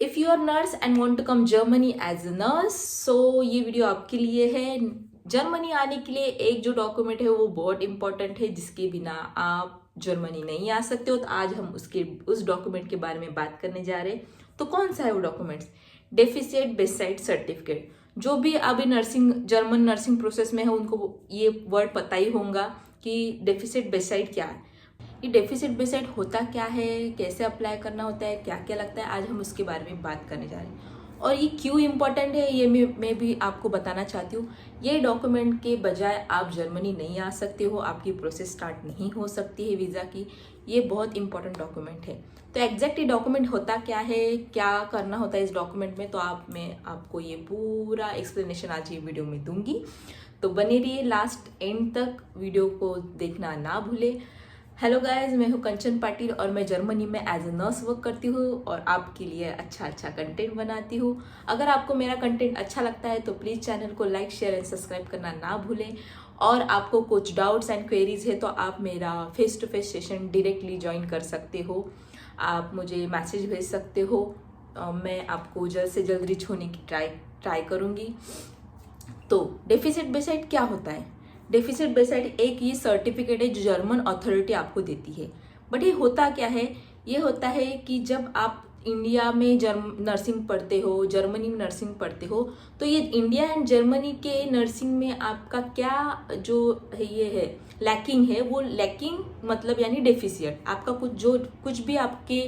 If you are nurse and want to come Germany as a nurse, so ये video आपके लिए है। Germany आने के लिए एक जो डॉक्यूमेंट है वो बहुत इंपॉर्टेंट है, जिसके बिना आप जर्मनी नहीं आ सकते हो। तो आज हम उस डॉक्यूमेंट के बारे में बात करने जा रहे हैं। तो कौन सा है वो डॉक्यूमेंट्स? Deficit beside certificate. जो भी अभी जर्मन नर्सिंग प्रोसेस में है उनको ये वर्ड पता ही होगा कि डेफिसिट बेसाइड क्या है। ये डेफिसिट बेसाइड होता क्या है, कैसे अप्लाई करना होता है, क्या क्या लगता है, आज हम उसके बारे में बात करने जा रहे हैं। और ये क्यों इम्पोर्टेंट है ये मैं भी आपको बताना चाहती हूँ। ये डॉक्यूमेंट के बजाय आप जर्मनी नहीं आ सकते हो, आपकी प्रोसेस स्टार्ट नहीं हो सकती है वीज़ा की। ये बहुत इंपॉर्टेंट डॉक्यूमेंट है। तो एग्जैक्ट ये डॉक्यूमेंट होता क्या है, क्या करना होता है इस डॉक्यूमेंट में, तो मैं आपको ये पूरा एक्सप्लेनेशन आज ये वीडियो में दूंगी। तो बने रहिए लास्ट एंड तक, वीडियो को देखना ना भूले। हेलो गाइस, मैं हूँ कंचन पाटिल और मैं जर्मनी में एज ए नर्स वर्क करती हूँ और आपके लिए अच्छा कंटेंट बनाती हूँ। अगर आपको मेरा कंटेंट अच्छा लगता है तो प्लीज़ चैनल को लाइक, शेयर एंड सब्सक्राइब करना ना भूलें। और आपको कुछ डाउट्स एंड क्वेरीज है तो आप मेरा face to face session directly join कर सकते हो। आप मुझे मैसेज भेज सकते हो। मैं आपको जल्द से जल्द रीच होने की ट्राई करूँगी। तो डेफिसिट बेसाइड क्या होता है? डेफिसिट बेसाइड एक ये सर्टिफिकेट है जो जर्मन अथॉरिटी आपको देती है। बट ये होता क्या है? ये होता है कि जब आप इंडिया में नर्सिंग पढ़ते हो, जर्मनी में नर्सिंग पढ़ते हो, तो ये इंडिया एंड जर्मनी के नर्सिंग में आपका क्या जो है ये है लैकिंग है, वो लैकिंग मतलब यानी डेफिसिट आपका कुछ भी आपके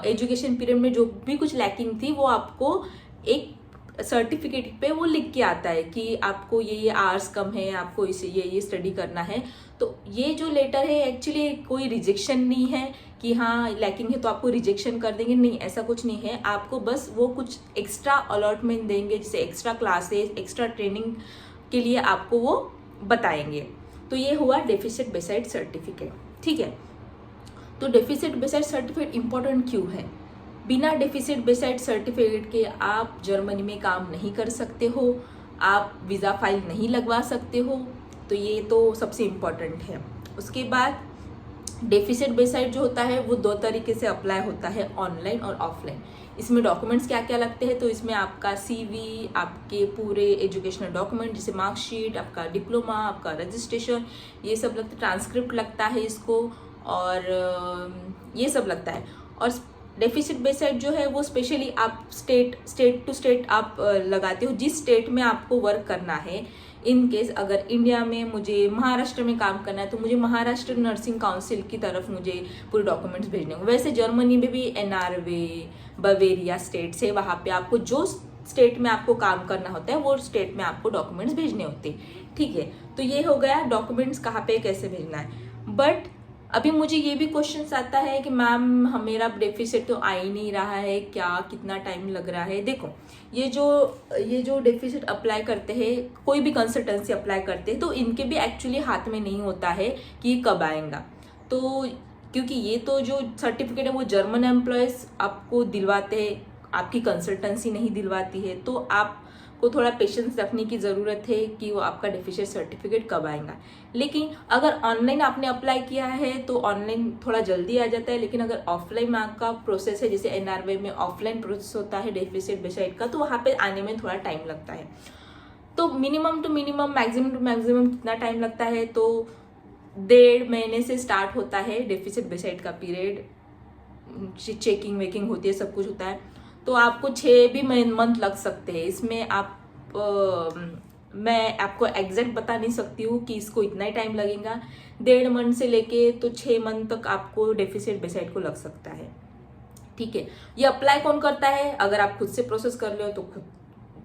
एजुकेशन पीरियड में जो भी कुछ लैकिंग थी वो आपको एक सर्टिफिकेट पे वो लिख के आता है कि आपको ये आवर्स कम है, आपको इसे ये स्टडी करना है। तो ये जो लेटर है एक्चुअली कोई रिजेक्शन नहीं है कि हाँ लैकिंग है तो आपको रिजेक्शन कर देंगे, नहीं ऐसा कुछ नहीं है। आपको बस वो कुछ एक्स्ट्रा अलॉटमेंट देंगे, जैसे एक्स्ट्रा क्लासेस, एक्स्ट्रा ट्रेनिंग के लिए आपको वो बताएंगे। तो ये हुआ डेफिसिट बेसाइड सर्टिफिकेट, ठीक है। तो डेफिसिट बेसाइड सर्टिफिकेट इंपॉर्टेंट क्यों है? बिना डेफिसिट बेसाइड सर्टिफिकेट के आप जर्मनी में काम नहीं कर सकते हो, आप वीज़ा फाइल नहीं लगवा सकते हो। तो ये तो सबसे इम्पॉर्टेंट है। उसके बाद डेफिसिट बेसाइड जो होता है वो दो तरीके से अप्लाई होता है, ऑनलाइन और ऑफलाइन। इसमें डॉक्यूमेंट्स क्या क्या लगते हैं? तो इसमें आपका सीवी, आपके पूरे एजुकेशनल डॉक्यूमेंट जैसे मार्कशीट, आपका डिप्लोमा, आपका रजिस्ट्रेशन, ये सब लगता है। ट्रांसक्रिप्ट लगता है इसको, और ये सब लगता है। और डेफिसिट बेसाइड जो है वो स्पेशली आप स्टेट टू स्टेट आप लगाते हो, जिस स्टेट में आपको वर्क करना है। इन केस अगर इंडिया में मुझे महाराष्ट्र में काम करना है तो मुझे महाराष्ट्र नर्सिंग काउंसिल की तरफ मुझे पूरे डॉक्यूमेंट्स भेजने होंगे। वैसे जर्मनी में भी एनआरवे, बवेरिया स्टेट्स है, वहाँ पे आपको जो स्टेट में आपको काम करना होता है वो स्टेट में आपको डॉक्यूमेंट्स भेजने होते हैं, ठीक है। तो ये हो गया डॉक्यूमेंट्स कहाँ पे कैसे भेजना है। बट अभी मुझे ये भी क्वेश्चन आता है कि मैम मेरा डेफिसिट तो आ ही नहीं रहा है, क्या कितना टाइम लग रहा है? देखो, ये जो डेफिसिट अप्लाई करते हैं, कोई भी कंसल्टेंसी अप्लाई करते हैं, तो इनके भी एक्चुअली हाथ में नहीं होता है कि ये कब आएगा। तो क्योंकि ये तो जो सर्टिफिकेट है वो जर्मन एम्प्लॉयज़ आपको दिलवाते हैं, आपकी कंसल्टेंसी नहीं दिलवाती है। तो आपको थोड़ा पेशेंस रखने की ज़रूरत है कि वो आपका डेफिसिट सर्टिफिकेट कब आएगा। लेकिन अगर ऑनलाइन आपने अप्लाई किया है तो ऑनलाइन थोड़ा जल्दी आ जाता है। लेकिन अगर ऑफलाइन आपका प्रोसेस है, जैसे एनआरवे में ऑफलाइन प्रोसेस होता है डेफिसिट बेसाइड का, तो वहाँ पे आने में थोड़ा टाइम लगता है। तो minimum to minimum, maximum to maximum कितना टाइम लगता है? तो 1.5 महीने से स्टार्ट होता है डेफिसिट बेसाइड का पीरियड। चेकिंग वेकिंग होती है, सब कुछ होता है। तो आपको 6 भी मंथ लग सकते हैं इसमें। मैं आपको एग्जैक्ट बता नहीं सकती हूँ कि इसको इतना ही टाइम लगेगा। 1.5 मंथ से लेके तो 6 मंथ तक आपको डेफिसिट बेसाइड को लग सकता है, ठीक है। ये अप्लाई कौन करता है? अगर आप खुद से प्रोसेस कर रहे हो तो खुद,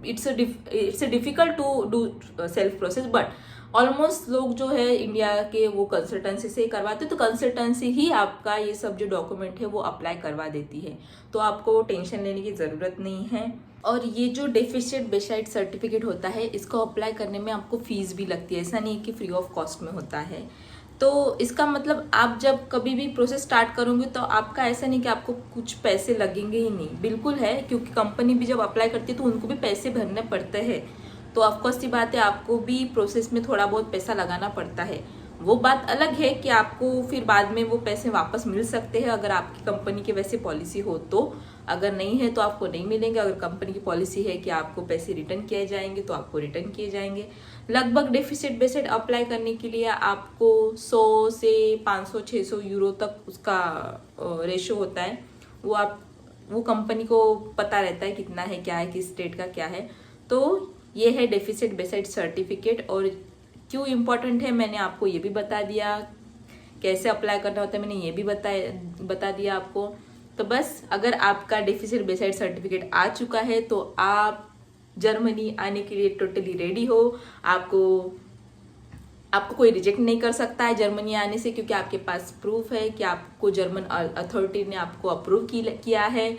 it's difficult to do self process, but almost लोग जो है इंडिया के वो कंसल्टेंसी से ही करवाते, तो कंसल्टेंसी ही आपका ये सब जो डॉक्यूमेंट है वो अप्लाई करवा देती है। तो आपको टेंशन लेने की ज़रूरत नहीं है। और ये जो डेफिसिट बेसाइड सर्टिफिकेट होता है, इसको अप्लाई करने में आपको फीस भी लगती है, ऐसा नहीं है कि फ्री ऑफ कॉस्ट में होता है। तो इसका मतलब आप जब कभी भी प्रोसेस स्टार्ट करोगे तो आपका ऐसा नहीं कि आपको कुछ पैसे लगेंगे ही नहीं, बिल्कुल है। क्योंकि कंपनी भी जब अप्लाई करती है तो उनको भी पैसे भरने पड़ते हैं। तो ऑफकोर्स सी बात है, आपको भी प्रोसेस में थोड़ा बहुत पैसा लगाना पड़ता है। वो बात अलग है कि आपको फिर बाद में वो पैसे वापस मिल सकते हैं अगर आपकी कंपनी की वैसे पॉलिसी हो तो। अगर नहीं है तो आपको नहीं मिलेंगे। अगर कंपनी की पॉलिसी है कि आपको पैसे रिटर्न किए जाएंगे तो आपको रिटर्न किए जाएंगे। लगभग डेफिसिट बेसिड अप्लाई करने के लिए आपको 100 से 500-600 यूरो तक उसका रेशो होता है। वो कंपनी को पता रहता है कितना है, क्या है, किस स्टेट का क्या है। तो ये है डेफिसिट बेसिड सर्टिफिकेट। और क्यों इम्पोर्टेंट है मैंने आपको ये भी बता दिया, कैसे अप्लाई करना होता है मैंने ये भी बता दिया आपको। तो बस अगर आपका डेफिसिट बेसिड सर्टिफिकेट आ चुका है तो आप जर्मनी आने के लिए टोटली रेडी हो। आपको कोई रिजेक्ट नहीं कर सकता है जर्मनी आने से, क्योंकि आपके पास प्रूफ है कि आपको जर्मन अथॉरिटी ने आपको अप्रूव किया है।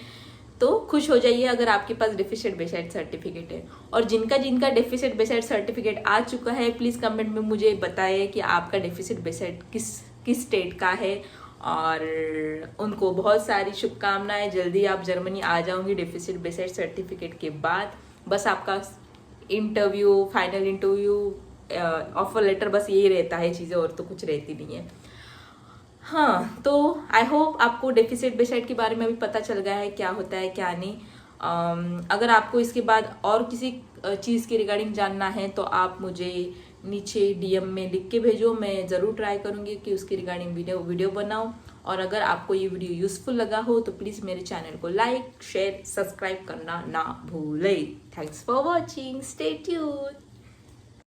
तो खुश हो जाइए अगर आपके पास डेफिसिट बेसिड सर्टिफिकेट है। और जिनका डेफिसिट बेसिड सर्टिफिकेट आ चुका है प्लीज कमेंट में मुझे बताइए कि आपका डेफिसिट बेसिड किस स्टेट का है। और उनको बहुत सारी शुभकामनाएं, जल्दी आप जर्मनी आ जाओगे डेफिसिट बेसिड सर्टिफिकेट के बाद। बस आपका फाइनल इंटरव्यू, ऑफर लेटर, बस यही रहता है चीज़ें, और तो कुछ रहती नहीं है। हाँ, तो आई होप आपको डेफिसिट बेसिड के बारे में अभी पता चल गया है क्या होता है क्या नहीं। अगर आपको इसके बाद और किसी चीज़ के रिगार्डिंग जानना है तो आप मुझे नीचे डीएम में लिख के भेजो। मैं ज़रूर ट्राई करूँगी कि उसके रिगार्डिंग वीडियो बनाऊँ। और अगर आपको ये वीडियो यूज़फुल लगा हो तो प्लीज़ मेरे चैनल को लाइक, शेयर, सब्सक्राइब करना ना भूलें। Thanks for watching, stay tuned.